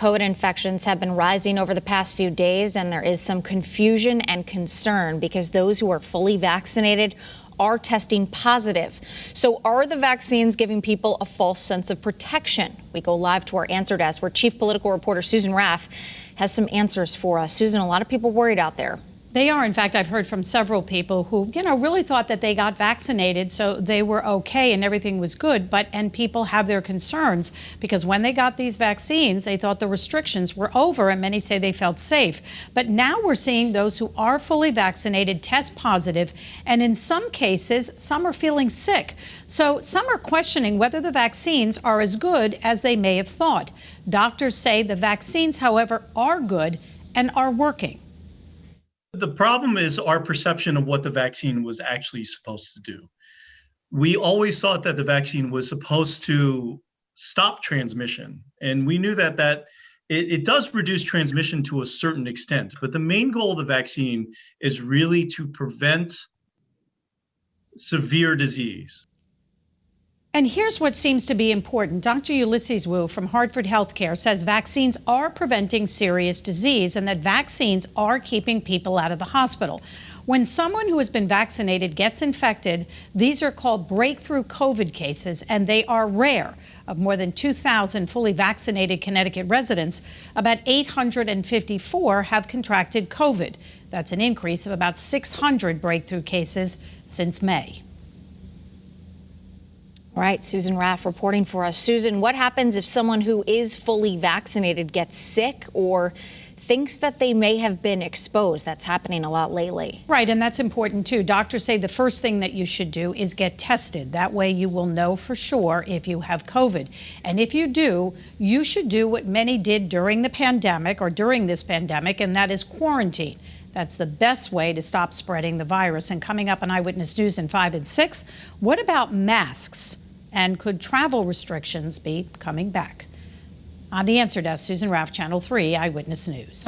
COVID infections have been rising over the past few days, and there is some confusion and concern because those who are fully vaccinated are testing positive. So are the vaccines giving people a false sense of protection? We go live to our answer desk where Chief Political Reporter Susan Raff has some answers for us. Susan, a lot of people worried out there. They are. In fact, I've heard from several people who, really thought that they got vaccinated, so they were okay and everything was good. And people have their concerns because when they got these vaccines, they thought the restrictions were over, and many say they felt safe. But now we're seeing those who are fully vaccinated test positive, and in some cases, some are feeling sick. So some are questioning whether the vaccines are as good as they may have thought. Doctors say the vaccines, however, are good and are working. The problem is our perception of what the vaccine was actually supposed to do. We always thought that the vaccine was supposed to stop transmission, and we knew that it does reduce transmission to a certain extent, but the main goal of the vaccine is really to prevent severe disease. And here's what seems to be important. Dr. Ulysses Wu from Hartford Healthcare says vaccines are preventing serious disease and that vaccines are keeping people out of the hospital. When someone who has been vaccinated gets infected, these are called breakthrough COVID cases, and they are rare. Of more than 2,000 fully vaccinated Connecticut residents, about 854 have contracted COVID. That's an increase of about 600 breakthrough cases since May. All right, Susan Raff reporting for us. Susan, what happens if someone who is fully vaccinated gets sick or thinks that they may have been exposed? That's happening a lot lately. Right, and that's important too. Doctors say the first thing that you should do is get tested. That way you will know for sure if you have COVID. And if you do, you should do what many did during the pandemic or during this pandemic, and that is quarantine. That's the best way to stop spreading the virus. And coming up on Eyewitness News in 5 and 6, what about masks? And could travel restrictions be coming back? On the Answer Desk, Susan Raff, Channel 3 Eyewitness News.